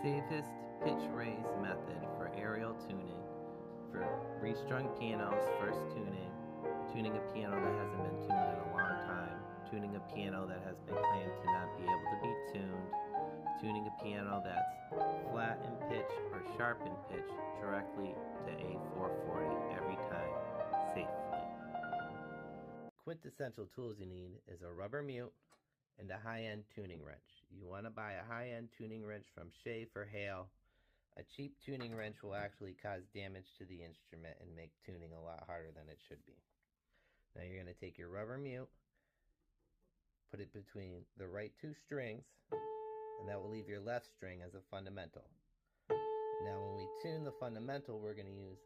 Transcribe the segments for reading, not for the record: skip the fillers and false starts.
safest pitch raise method for aerial tuning, for restrung pianos, first tuning a piano that hasn't been tuned in a long time, tuning a piano that has been claimed to not be able to be tuned, tuning a piano that's flat in pitch or sharp in pitch directly to A440 every time, safely. Quintessential tools you need is a rubber mute and a high-end tuning wrench. You want to buy a high-end tuning wrench from Schaeff or Hale. A cheap tuning wrench will actually cause damage to the instrument and make tuning a lot harder than it should be. Now you're going to take your rubber mute, put it between the right two strings, and that will leave your left string as a fundamental. Now when we tune the fundamental, we're going to use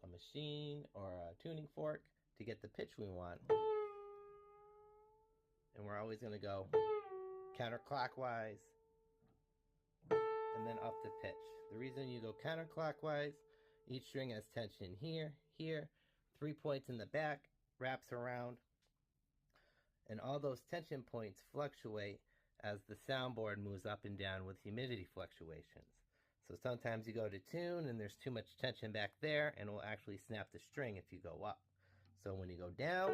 a machine or a tuning fork to get the pitch we want. And we're always going to go counterclockwise and then up the pitch. The reason you go counterclockwise, each string has tension here, here, 3 points in the back, wraps around, and all those tension points fluctuate as the soundboard moves up and down with humidity fluctuations. So sometimes you go to tune and there's too much tension back there and it will actually snap the string if you go up. So when you go down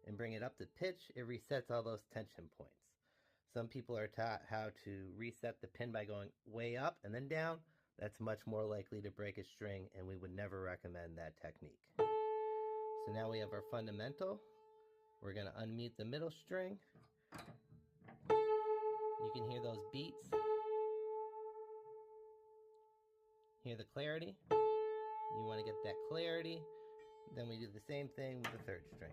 and bring it up to pitch, it resets all those tension points. Some people are taught how to reset the pin by going way up and then down. That's much more likely to break a string, and we would never recommend that technique. So now we have our fundamental. We're going to unmute the middle string. You can hear those beats. Hear the clarity. You want to get that clarity. Then we do the same thing with the third string.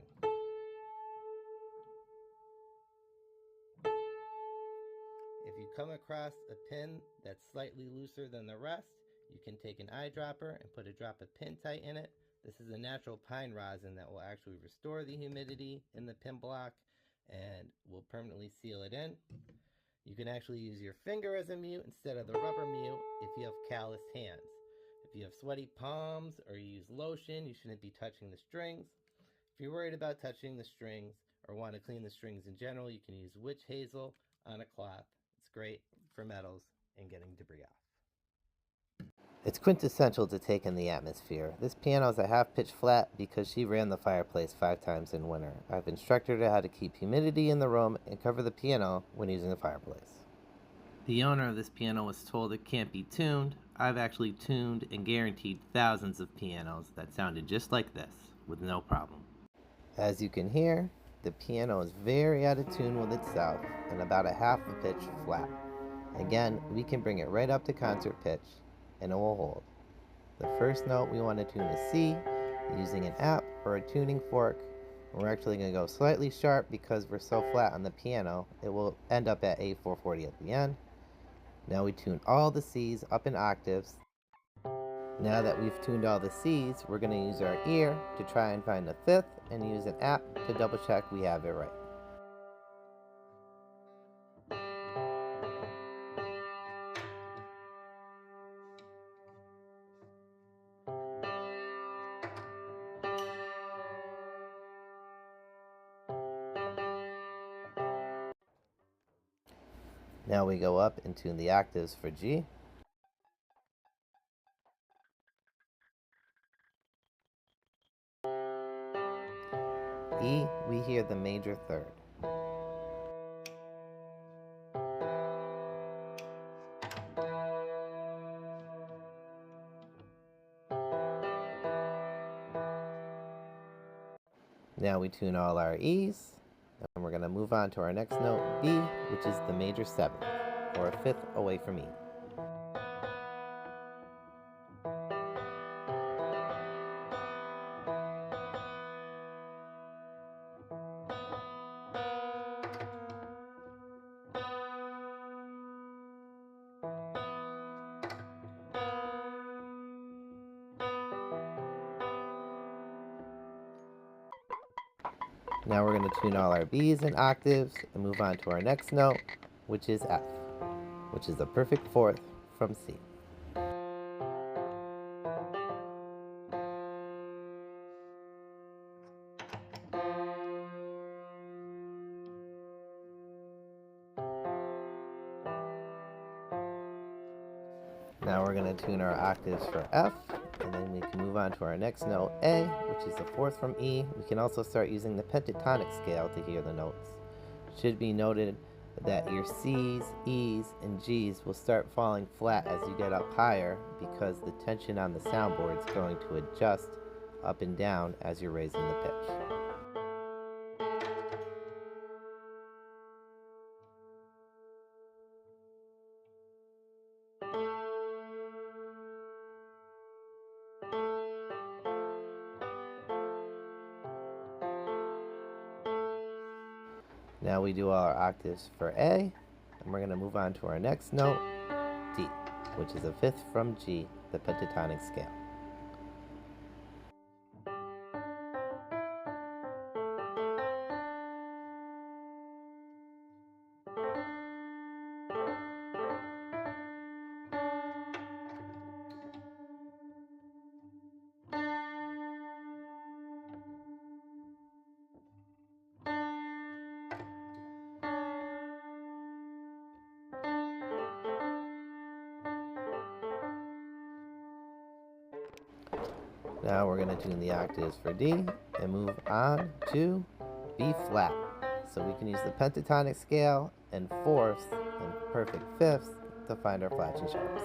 If you come across a pin that's slightly looser than the rest, you can take an eyedropper and put a drop of pin tight in it. This is a natural pine rosin that will actually restore the humidity in the pin block and will permanently seal it in. You can actually use your finger as a mute instead of the rubber mute if you have calloused hands. If you have sweaty palms or you use lotion, you shouldn't be touching the strings. If you're worried about touching the strings or want to clean the strings in general, you can use witch hazel on a cloth. It's great for metals and getting debris off. It's quintessential to take in the atmosphere. This piano is a half pitch flat because she ran the fireplace 5 times in winter. I've instructed her how to keep humidity in the room and cover the piano when using the fireplace. The owner of this piano was told it can't be tuned. I've actually tuned and guaranteed thousands of pianos that sounded just like this with no problem. As you can hear, the piano is very out of tune with itself and about a half a pitch flat. Again, we can bring it right up to concert pitch and it will hold. The first note we want to tune is C using an app or a tuning fork. We're actually going to go slightly sharp because we're so flat on the piano. It will end up at A440 at the end. Now we tune all the C's up in octaves. Now that we've tuned all the C's, we're going to use our ear to try and find the fifth and use an app to double check we have it right. Now we go up and tune the octaves for G. E, we hear the major third. Now we tune all our E's, and we're going to move on to our next note, B, which is the major 7th, or a 5th away from E. Now we're going to tune all our B's and octaves and move on to our next note, which is F, which is the perfect 4th from C. Now we're going to tune our octaves for F, and then we can move on to our next note, A, which is the fourth from E. We can also start using the pentatonic scale to hear the notes. It should be noted that your C's, E's, and G's will start falling flat as you get up higher because the tension on the soundboard is going to adjust up and down as you're raising the pitch. Now we do our octaves for A, and we're going to move on to our next note, D, which is a fifth from G, the pentatonic scale. Now we're going to tune the octaves for D and move on to B flat. So we can use the pentatonic scale and fourths and perfect fifths to find our flats and sharps.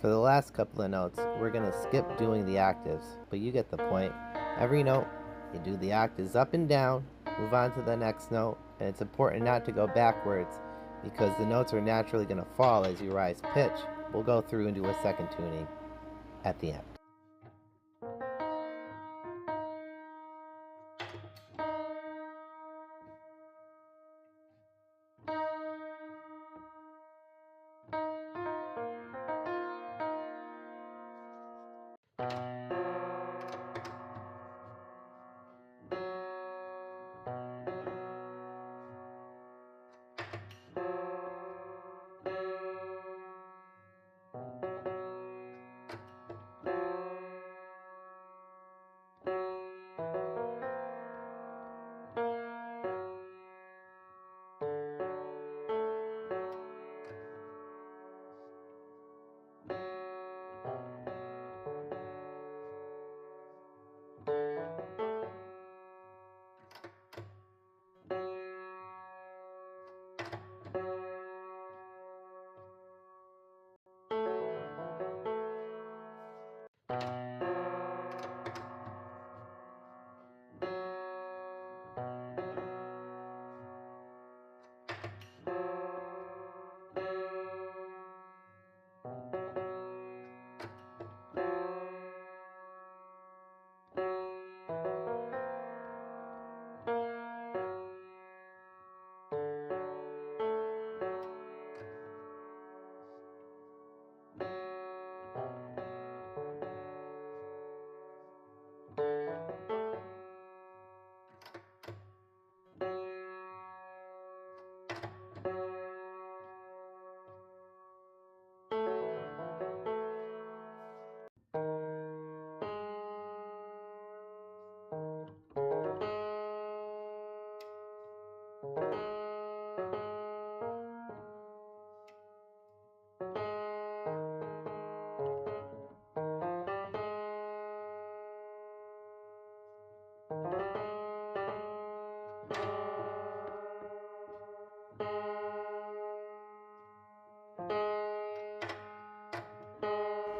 For the last couple of notes, we're going to skip doing the octaves, but you get the point. Every note, you do the octaves up and down, move on to the next note, and it's important not to go backwards because the notes are naturally going to fall as you rise pitch. We'll go through and do a second tuning at the end.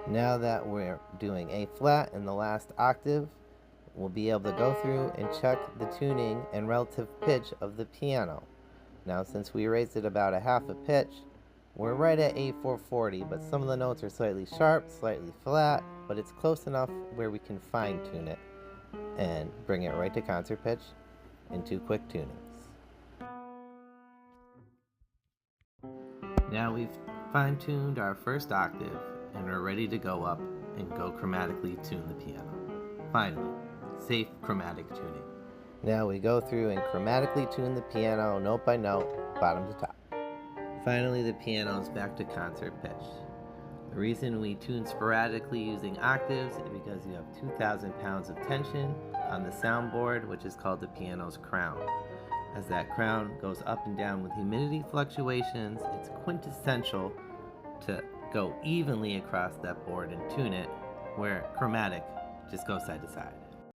Now that we're doing A flat in the last octave, we'll be able to go through and check the tuning and relative pitch of the piano. Now, since we raised it about a half a pitch, we're right at A440, but some of the notes are slightly sharp, slightly flat, but it's close enough where we can fine tune it and bring it right to concert pitch. and 2 quick tunings. Now we've fine-tuned our first octave and are ready to go up and go chromatically tune the piano. Finally, safe chromatic tuning. Now we go through and chromatically tune the piano note by note, bottom to top. Finally, the piano is back to concert pitch. The reason we tune sporadically using octaves is because you have 2,000 pounds of tension on the soundboard, which is called the piano's crown. As that crown goes up and down with humidity fluctuations, it's quintessential to go evenly across that board and tune it, where chromatic just goes side to side.